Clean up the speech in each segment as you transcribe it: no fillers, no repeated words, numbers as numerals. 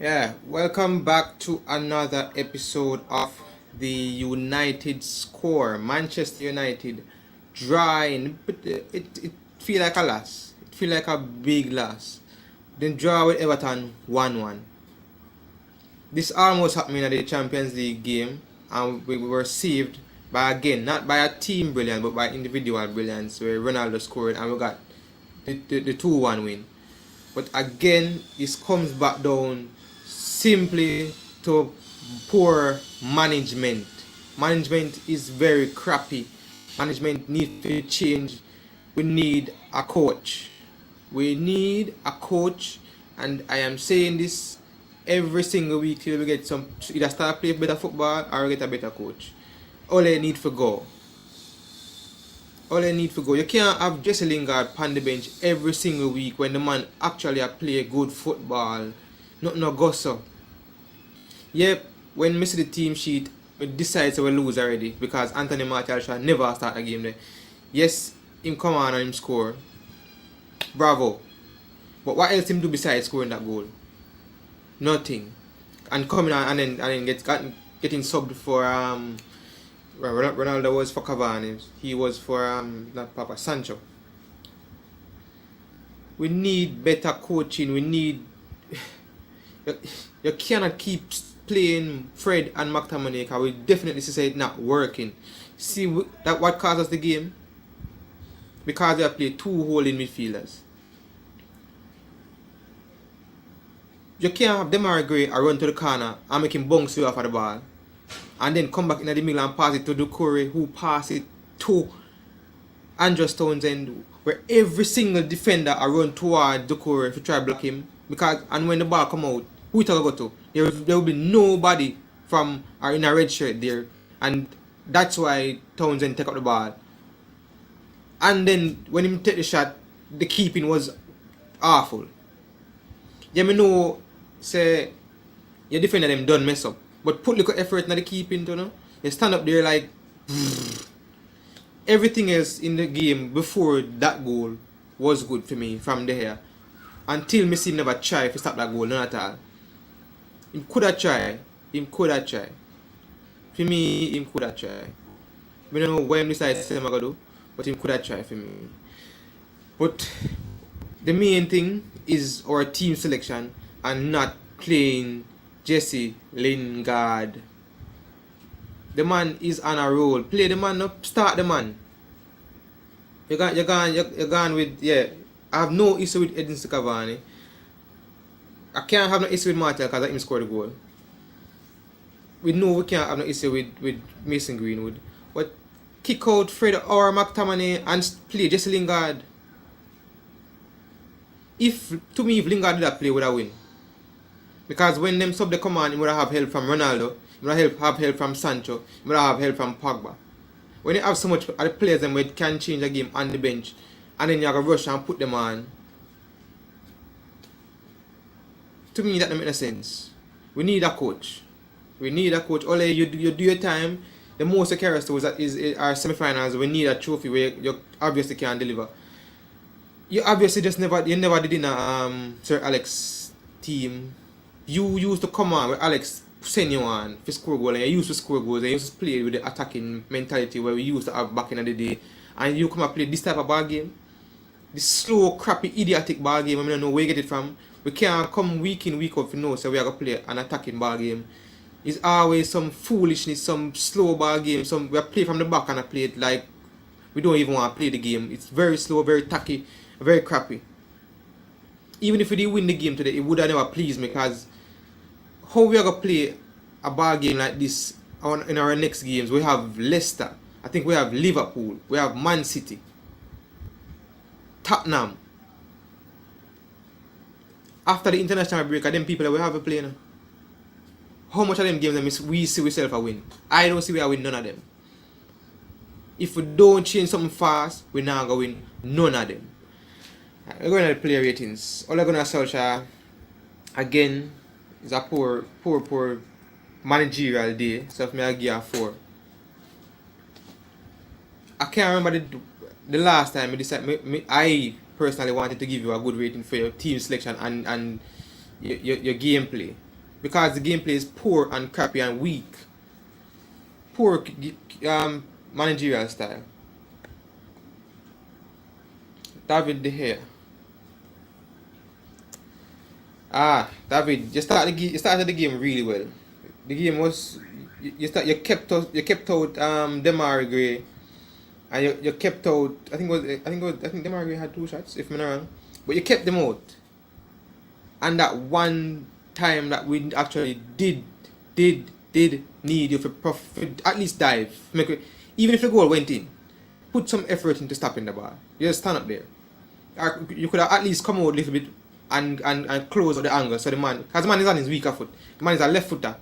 Yeah, welcome back to another episode of the United score. Manchester United drawing, but it feel like a loss. It feel like a big loss. Then draw with Everton 1-1. This almost happened in the Champions League game, and we were saved by again not by a team brilliance but by individual brilliance where Ronaldo scored and we got the 2-1 win. But again, this comes back down simply to poor management. Management is very crappy. Management needs to change. We need a coach. We need a coach, and I am saying this every single week till we get some either start play better football or get a better coach. All I need for go. All I need for go. You can't have Jesse Lingard on the bench every single week when the man actually play good football. Not no go so. Yep, when we see the team sheet, we decide to we lose already because Anthony Martial shall never start a game there. Yes, him come on and him score. Bravo. But what else him do besides scoring that goal? Nothing. And coming on and then getting subbed for Ronaldo was for Cavani. He was for not Papa Sancho. We need better coaching. We need you cannot keep playing Fred and McTominay because we definitely see it not working. See that what caused us the game? Because they play two holding midfielders. You can't have Demarai Gray run to the corner and make him bounce you off of the ball and then come back in the middle and pass it to Doucouré, who pass it to Andrew Townsend, where every single defender run toward Doucouré to try to block him. Because and when the ball come out, who it go to? There will be nobody from in a red shirt there, and that's why Townsend take up the ball. And then when he take the shot, the keeping was awful. Yeah, me know say your defender them done mess up, but put little effort in the keeping, you know. You stand up there like everything else in the game before that goal was good for me from there. Until me see him never try to stop that goal, not at all. Him could have tried. Him could have tried. For me, him could have tried. I don't know what him decided to say I'm gonna do, but him could have tried for me. But the main thing is our team selection and not playing Jesse Lingard. The man is on a roll. Play the man up, start the man. You're gone with, yeah. I have no issue with Edinson Cavani. I can't have no issue with Martial because I him scored the goal. We know we can't have no issue with Mason Greenwood. But kick out Fred or McTominay and play Jesse Lingard. If Lingard did that play, would have win. Because when them sub the command, he would have help from Ronaldo, he would have help from Sancho, he would have help from Pogba. When you have so much other players them where can change the game on the bench, and then you have to rush and put them on. To me, that doesn't make sense. We need a coach. We need a coach. Only you do your time. The most you carry us to is our semi-finals. We need a trophy where you obviously can't deliver. You obviously just never did in a Sir Alex team. You used to come on with Alex send you on for score goal, and you used to score goals, and you used to play with the attacking mentality where we used to have back in the day, and you come and play this type of ball game. This slow, crappy, idiotic ball game. I don't know where you get it from. We can't come week in, week out to know so we are going to play an attacking ball game. It's always some foolishness, some slow ball game. We play from the back and I play it like we don't even want to play the game. It's very slow, very tacky, very crappy. Even if we did win the game today, it would have never pleased me because how we are going to play a ball game like this in our next games? We have Leicester. I think we have Liverpool. We have Man City. Tottenham. After the international break, them people that we have a play now. How much of them games we see ourselves a win? I don't see we are win none of them. If we don't change something fast, we're not going to win none of them. We're going to the player ratings. Ole Gunnar Solskjaer, again, is a poor managerial day. So if I give a 4. I can't remember the last time I personally wanted to give you a good rating for your team selection and your gameplay. because the gameplay is poor and crappy and weak. Poor managerial style. David De Gea. David, you started the game really well. The game was you kept out Demar Gray, and you kept out I think Demar Gray had 2 shots if I'm not wrong, but you kept them out. And that one time that we actually did need you for at least dive, even if the goal went in, put some effort into stopping the ball. You just stand up there. Or you could have at least come out a little bit and close the angle so because the man is on his weaker foot. The man is a left footer.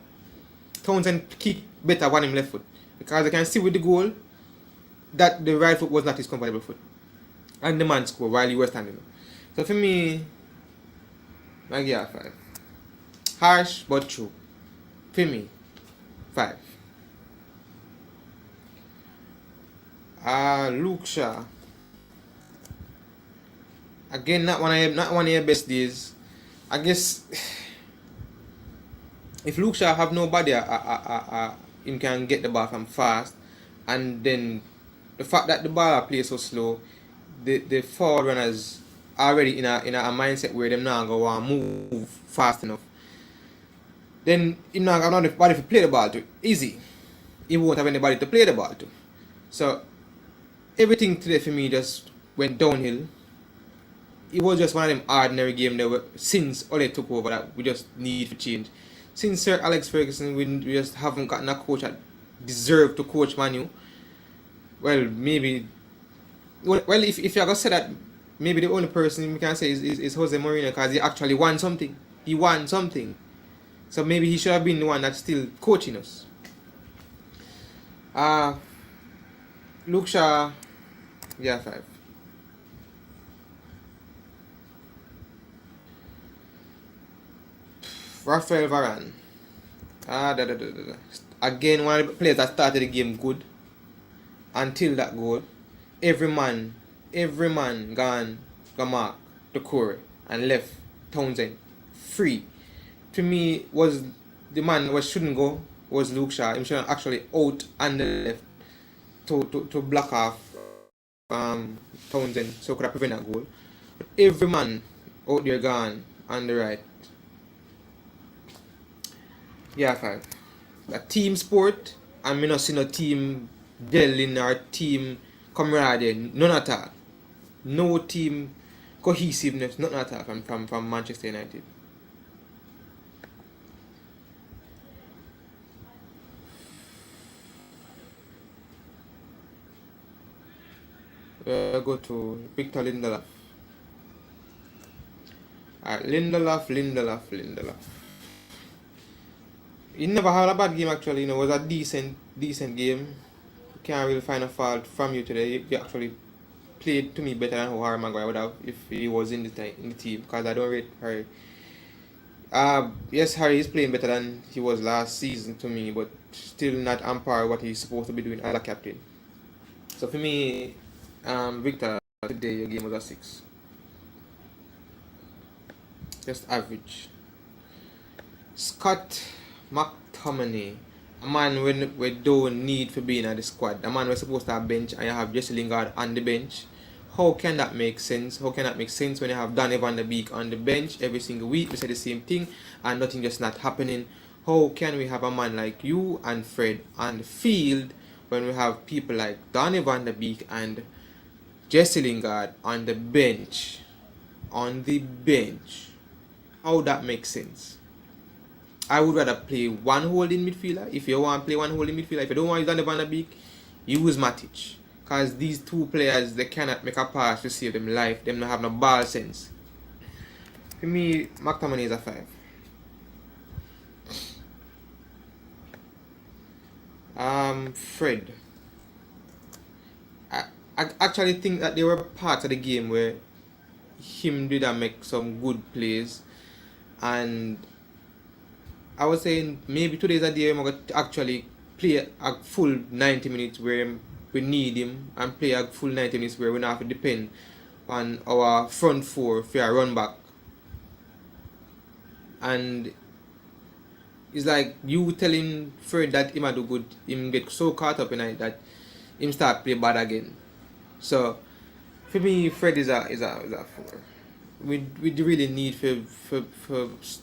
Townsend kick better on him left foot. Because I can see with the goal that the right foot was not his comfortable foot. And the man scored while he was standing up. So for me, I give 5. Harsh but true. For me, 5. Luke Shaw. Again, not one of your best days. I guess if Luke Shaw have nobody, him can get the ball from fast, and then the fact that the ball plays so slow, the forward runners already in a mindset where them now go and move fast enough. Then him not have anybody to play the ball to. Easy. He won't have anybody to play the ball to. So everything today for me just went downhill. It was just one of them ordinary games that were, since Ole took over, that we just need to change. Since Sir Alex Ferguson, we just haven't gotten a coach that deserved to coach Man U. Well, maybe. Well, if you're gonna say that, maybe the only person we can say is Jose Mourinho, because he actually won something. He won something. So maybe he should have been the one that's still coaching us. Luke Shaw, 5. Rafael Varane. Again, one of the players that started the game good until that goal. Every man gone mark the core and left Townsend free. To me, was the man who shouldn't go was Luke Shaw. He should actually out on the left to block off Townsend so could have prevent that goal. But every man out there gone on the right. 5. A team sport, and me not see no team gelling or team camaraderie, none at all. No team cohesiveness, nothing at all from Manchester United. Go to Victor Lindelof. Lindelof. He never had a bad game actually. It was a decent game. Can't really find a fault from you today. You actually played to me better than how Harry Maguire would have if he was in the team. Because I don't rate Harry. Yes, Harry is playing better than he was last season to me, but still not on par what he's supposed to be doing as a captain. So for me, Victor, today your game was a 6. Just average. Scott McTominay, a man we don't need for being at the squad. A man we're supposed to have bench and you have Jesse Lingard on the bench. How can that make sense? How can that make sense when you have Donny van de Beek on the bench every single week? We say the same thing and nothing just not happening. How can we have a man like you and Fred on the field when we have people like Donny van de Beek and Jesse Lingard on the bench? How that makes sense? I would rather play one holding midfielder. If you want to play one holding midfielder, if you don't want to use Donny van de Beek, use Matic. Because these two players, they cannot make a pass to save them life. Them don't have no ball sense. For me, McTominay is a 5. Fred. I actually think that there were parts of the game where him did make some good plays, and I was saying maybe today's a day I'm going to actually play a full 90 minutes where we need him, and play a full 90 minutes where we don't have to depend on our front four for a run back. And It's like you telling Fred that him a do good, him get so caught up in it that him start play bad again. So for me, Fred is a four. We really need for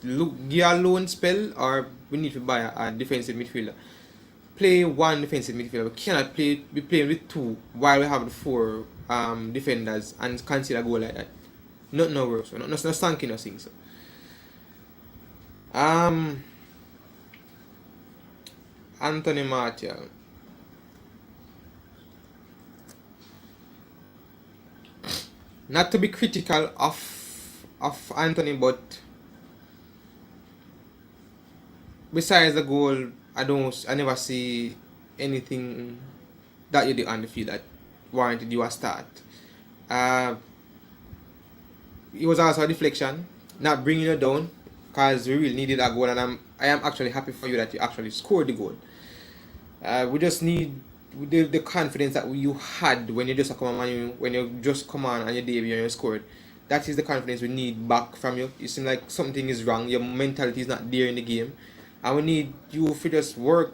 look give a loan spell, or we need to buy a defensive midfielder. Play one defensive midfielder. We cannot be playing with two while we have the four defenders and consider a goal like that. Not no works. Not stinking or things. So. Um Anthony Martial. Not to be critical of Anthony, but besides the goal, I never see anything that you did on the field that warranted you a start. Uh, it was also a deflection, not bringing you down, because we really needed a goal, and I am actually happy for you that you actually scored the goal. We just need the confidence that you had when you just come on, when you just come on and you debut and you scored. That is the confidence we need back from you. It seems like something is wrong. Your mentality is not there in the game, and we need you to just work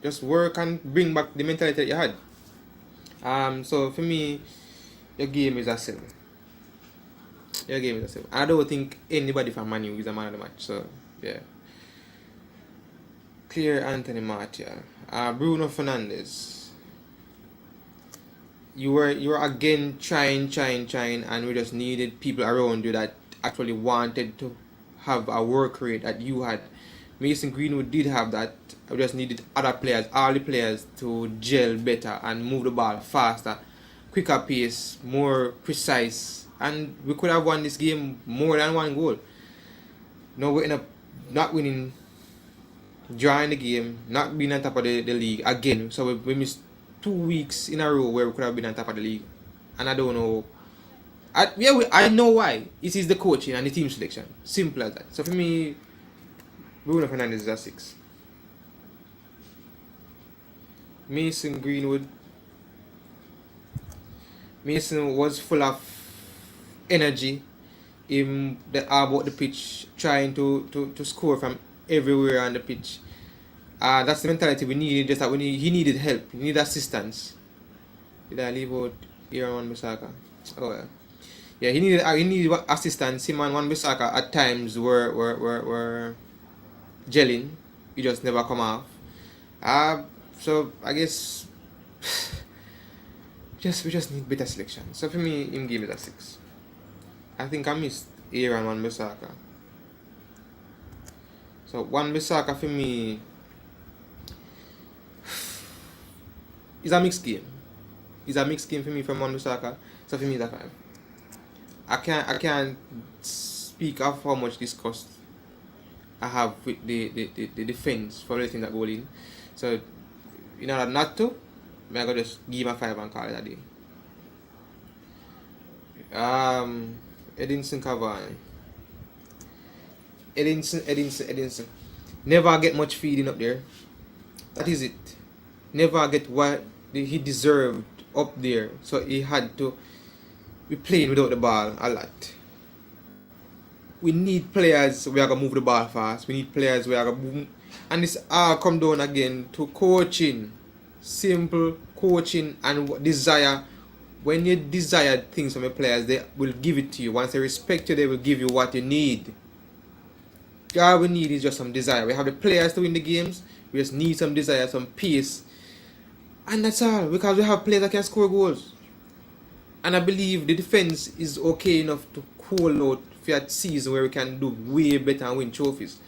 and bring back the mentality that you had. So for me, your game is a 7. Your game is a 7. I don't think anybody from Man U is a man of the match. So yeah. Clear Anthony Martial. Bruno Fernandes. You were again trying, and we just needed people around you that actually wanted to have a work rate that you had. Mason Greenwood did have that. We just needed other players, all the players, to gel better and move the ball faster, quicker pace, more precise, and we could have won this game more than one goal. No, we end up not winning, drawing the game, not being on top of the league again. So we missed 2 weeks in a row where we could have been on top of the league, and I don't know. I know why. It is the coaching and the team selection. Simple as that. So for me, Bruno Fernandes is a 6. Mason Greenwood. Mason was full of energy about the pitch, trying to score from everywhere on the pitch. That's the mentality we needed. Just that he needed help. He needed assistance. Did I leave out Aaron Bissaka? Oh well. Yeah, he needed assistance. Him and Wan-Bissaka at times were gelling. He just never come off. So I guess we just need better selection. So for me, him give it a 6. I think I missed Aaron Wan-Bissaka. So Wan-Bissaka for me is a mixed game. It's a mixed game for me from Wan-Bissaka. So for me, it's a 5. I can't speak of how much disgust I have with the defense for everything that goal in. So in order not to, I'm gonna just give him a 5 and call it a day. Edinson Cavani. Edinson. Never get much feeding up there. That is it. Never get what he deserved up there. So he had to be playing without the ball a lot. We need players who are going to move the ball fast. We need players who are going to move. And this all come down again to coaching. Simple coaching and desire. When you desire things from your players, they will give it to you. Once they respect you, they will give you what you need. All we need is just some desire. We have the players to win the games. We just need some desire, some pace. And that's all. Because we have players that can score goals. And I believe the defense is okay enough to hold out for a season where we can do way better and win trophies.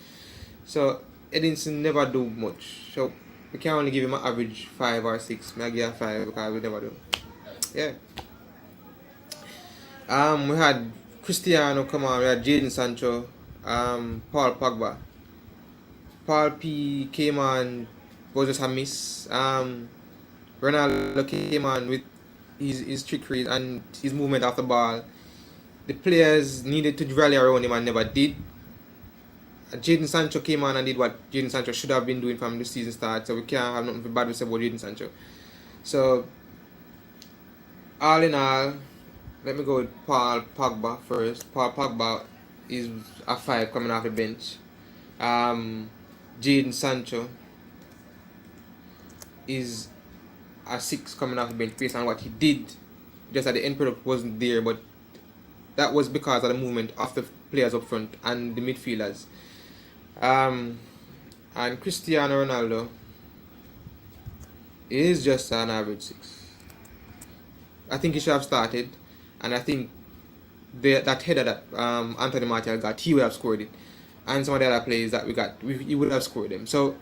So Edinson never do much. So we can only give him an average 5 or 6. Maybe give him 5 because we never do. Yeah. We had Cristiano come on, we had Jadon Sancho, Paul Pogba. Paul P came on, was just a miss. Ronaldo came on with his trickery and his movement off the ball. The players needed to rally around him and never did. Jadon Sancho came on and did what Jadon Sancho should have been doing from the season start, so we can't have nothing bad to say about Jadon Sancho. So, all in all, let me go with Paul Pogba first. Paul Pogba is a 5 coming off the bench. Jadon Sancho is a 6 coming off the bench based on what he did. Just that the end product wasn't there, but that was because of the movement of the players up front and the midfielders. And Cristiano Ronaldo is just an average 6. I think he should have started, and I think that header that Anthony Martial got, he would have scored it, and some of the other players that we got, he would have scored them. So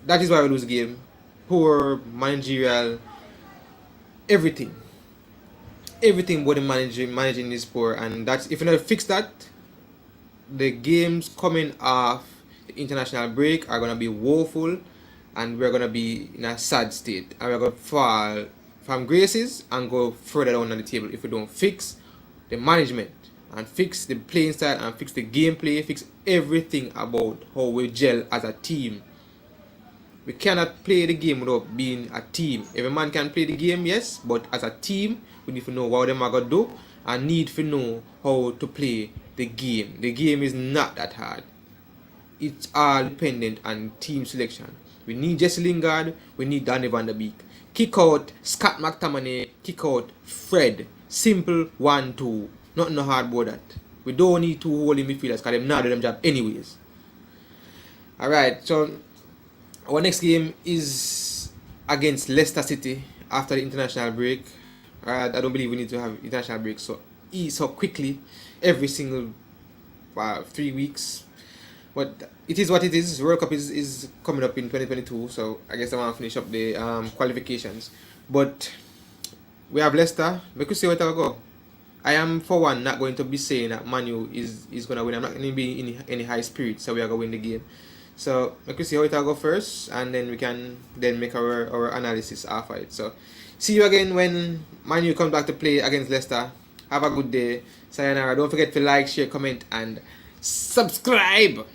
that is why we lose the game. Poor managerial, everything about the managing is poor, and that's, if you not fix that, the games coming off the international break are gonna be woeful, and we're gonna be in a sad state, and we're gonna fall from graces and go further down on the table if we don't fix the management and fix the playing style and fix the gameplay, fix everything about how we gel as a team. We cannot play the game without being a team. Every man can play the game, yes, but as a team, we need to know what them are going to do and need to know how to play the game. The game is not that hard. It's all dependent on team selection. We need Jesse Lingard, we need Danny van der Beek. Kick out Scott McTominay, kick out Fred. Simple 1-2. Nothing hard about that. We don't need two holding midfielders because they're not doing them job anyways. Alright, so our next game is against Leicester City after the international break. I don't believe we need to have international break so quickly every single 3 weeks. But it is what it is. World Cup is coming up in 2022, so I guess I want to finish up the qualifications. But we have Leicester. We could see where it will go. I am, for one, not going to be saying that Manu is going to win. I'm not going to be in any high spirit, so we are going to win the game. So we could see how it will go first, and then we can then make our analysis after it. So see you again when Manu comes back to play against Leicester. Have a good day. Sayonara. Don't forget to like, share, comment, and subscribe.